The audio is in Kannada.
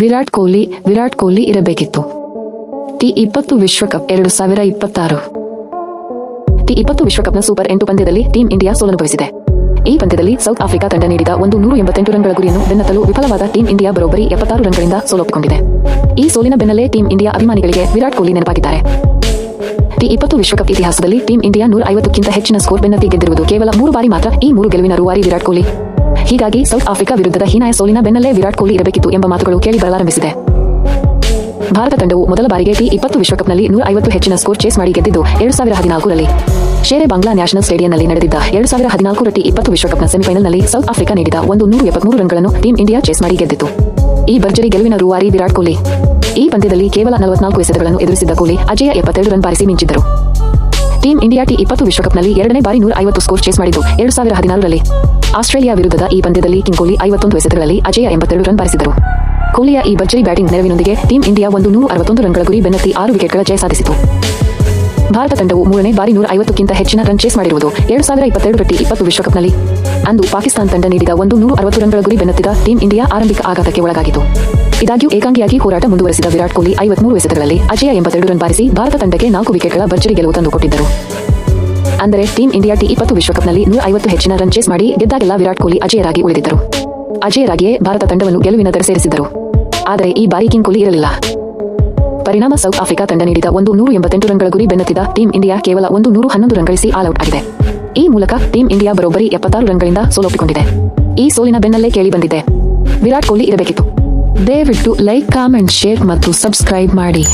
ವಿರಾಟ್ ಕೊಹ್ಲಿ ಇರಬೇಕಿತ್ತು. ಟಿ20 ವಿಶ್ವಕಪ್ 2026. ಟಿ20 ವಿಶ್ವಕಪ್ನ ಸೂಪರ್ 8 ಪಂದ್ಯದಲ್ಲಿ ಟೀಂ ಇಂಡಿಯಾ ಸೋಲನುಭವಿಸಿದೆ. ಈ ಪಂದ್ಯದಲ್ಲಿ ಸೌತ್ ಆಫ್ರಿಕಾ ತಂಡ ನೀಡಿದ 188 ರನ್ಗಳ ಗುರಿಯನ್ನು ಬೆನ್ನತ್ತಲು ವಿಫಲವಾದ ಟೀಂ ಇಂಡಿಯಾ ಬರೋಬ್ಬರಿ 76 ರನ್ಗಳಿಂದ ಸೋಲೊಪ್ಪಿಕೊಂಡಿದೆ. ಈ ಸೋಲಿನ ಬೆನ್ನಲ್ಲೇ ಟೀಂ ಇಂಡಿಯಾ ಅಭಿಮಾನಿಗಳಿಗೆ ವಿರಾಟ್ ಕೊಹ್ಲಿ ನೆನಪಾಗಿದ್ದಾರೆ. ಟಿ20 ವಿಶ್ವಕಪ್ ಇತಿಹಾಸದಲ್ಲಿ ಟೀಂ ಇಂಡಿಯಾ 150ಕ್ಕಿಂತ ಹೆಚ್ಚಿನ ಸ್ಕೋರ್ ಬೆನ್ನತ್ತಿ ಗೆದ್ದಿರುವುದು ಕೇವಲ 3 ಬಾರಿ ಮಾತ್ರ. ಈ 3 ಗೆಲುವಿನ ರೂವಾರಿ ವಿರಾಟ್ ಕೊಹ್ಲಿ. ಹೀಗಾಗಿ ಸೌತ್ ಆಫ್ರಿಕಾ ವಿರುದ್ಧದ ಹೀನಾಯ ಸೋಲಿನ ಬೆನ್ನಲ್ಲೇ ವಿರಾಟ್ ಕೊಹ್ಲಿ ಇರಬೇಕಿತ್ತು ಎಂಬ ಮಾತುಗಳು ಕೇಳಿ ಬರಲಾರಂಭಿಸಿದೆ. ಭಾರತ ತಂಡವು ಮೊದಲ ಬಾರಿಗೆ ಟಿ20 ವಿಶ್ವಕಪ್ನಲ್ಲಿ 150 ಹೆಚ್ಚಿನ ಸ್ಕೋರ್ ಚೇಸ್ ಮಾಡಿ ಗೆದ್ದಿದ್ದು 2014ರಲ್ಲಿ ಶೇರೆ ಬಾಂಗ್ಲಾ ನ್ಯಾಷನಲ್ ಸ್ಟೇಡಿಯಂನಲ್ಲಿ ನಡೆದಿದ್ದ 2014ರ ಟಿ20 ವಿಶ್ವಕಪ್ನ ಸೆಮಿಫೈನಲ್ನಲ್ಲಿ ಸೌತ್ ಆಫ್ರಿಕಾ ನೀಡಿದ 173 ರನ್ಗಳನ್ನು ಟೀಂ ಇಂಡಿಯಾ ಚೇಸ್ ಮಾಡಿ ಗೆದ್ದಿತ್ತು. ಈ ಭರ್ಜರಿ ಗೆಲುವಿನ ರೂವಾರಿ ವಿರಾಟ್ ಕೊಹ್ಲಿ. ಈ ಪಂದ್ಯದಲ್ಲಿ ಕೇವಲ 44 ಎಸೆತಗಳನ್ನು ಎದುರಿಸಿದ್ದ ಕೊಹ್ಲಿ ಅಜೇಯ 72 ರನ್ ಬಾರಿಸಿ ಮಿಂಚಿದ್ದರು. ಟೀಂ ಇಂಡಿಯಾ ಟಿ20 ವಿಶ್ವಕಪ್ನಲ್ಲಿ 2ನೇ ಬಾರಿ 150 ಸ್ಕೋರ್ ಚೇಸ್ ಮಾಡಿದ್ದು 2014ರಲ್ಲಿ. ಆಸ್ಟ್ರೇಲಿಯಾ ವಿರುದ್ಧದ ಈ ಪಂದ್ಯದಲ್ಲಿ ಕಿಂಗ್ ಕೊಹ್ಲಿ 51 ಎಸೆತಗಳಲ್ಲಿ ಅಜೇಯ 82 ರನ್ ಬಾರಿಸಿದರು. ಕೊಹ್ಲಿಯ ಈ ಭರ್ಜರಿ ಬ್ಯಾಟಿಂಗ್ ನೆರವಿನೊಂದಿಗೆ ಟೀಂ ಇಂಡಿಯಾ 161 ರನ್ಗಳ ಗುರಿ ಬೆನ್ನತ್ತಿ 6 ವಿಕೆಟ್ಗಳ ಜಯ ಸಾಧಿಸಿತು. ಭಾರತ ತಂಡವು 3ನೇ ಬಾರಿ 150ಕ್ಕಿಂತ ಹೆಚ್ಚಿನ ರನ್ ಚೇಸ್ ಮಾಡಿರುವುದು 2022ರ ಟಿ20 ವಿಶ್ವಕಪ್ನಲ್ಲಿ. ಅಂದು ಪಾಕಿಸ್ತಾನ ತಂಡ ನೀಡಿದ 160 ರನ್ಗಳ ಗುರಿ ಬೆನ್ನತ್ತಿದ ಟೀಂ ಇಂಡಿಯಾ ಆರಂಭಿಕ ಆಘಾತಕ್ಕೆ ಒಳಗಾಗಿತು. ಇದಾಗ್ಯೂ ಏಕಾಂಗಿಯಾಗಿ ಹೋರಾಟ ಮುಂದುವರೆಸಿದ ವಿರಾಟ್ ಕೊಹ್ಲಿ 53 ಎಸೆತಗಳಲ್ಲಿ ಅಜೇಯ 82 ರನ್ ಬಾರಿಸಿ ಭಾರತ ತಂಡಕ್ಕೆ 4 ವಿಕೆಟ್ಗಳ ಭರ್ಜರಿ ಗೆಲುವು ತಂದುಕೊಟ್ಟಿದ್ದರು. ಅಂದರೆ ಟೀಂ ಇಂಡಿಯಾ ಟಿ20 ವಿಶ್ವಕಪ್ನಲ್ಲಿ 150 ಹೆಚ್ಚಿನ ರನ್ ಚೇಸ್ ಮಾಡಿ ಗೆದ್ದಾಗೆಲ್ಲ ವಿರಾಟ್ ಕೊಹ್ಲಿ ಅಜೇಯರಾಗಿ ಉಳಿದಿದ್ದರು. ಅಜೇಯರಾಗಿಯೇ ಭಾರತ ತಂಡವನ್ನು ಗೆಲುವಿನ ದರ ಸೇರಿಸಿದ್ದರು. ಆದರೆ ಈ ಬಾರಿ ಕಿಂಗ್ ಕೊಹ್ಲಿ ಇರಲಿಲ್ಲ. ಪರಿಣಾಮ ಸೌತ್ ಆಫ್ರಿಕಾ ತಂಡ ನೀಡಿದ 188 ರನ್ಗಳ ಗುರಿ ಬೆನ್ನತ್ತಿದ ಟೀಂ ಇಂಡಿಯಾ ಕೇವಲ 111 ರನ್ ಗಳಿಸಿ ಆಲ್ಔಟ್ ಆಗಿದೆ. ಈ ಮೂಲಕ ಟೀಂ ಇಂಡಿಯಾ ಬರೋಬ್ಬರಿ 76 ರನ್ಗಳಿಂದ ಸೋಲೊಪ್ಪಿಕೊಂಡಿದೆ. ಈ ಸೋಲಿನ ಬೆನ್ನಲ್ಲೇ ಕೇಳಿ ಬಂದಿದೆ ವಿರಾಟ್ ಕೊಹ್ಲಿ ಇರಬೇಕಿತ್ತು. ದಯವಿಟ್ಟು ಲೈಕ್, ಕಾಮೆಂಟ್, ಶೇರ್ ಮತ್ತು ಸಬ್ಸ್ಕ್ರೈಬ್ ಮಾಡಿ.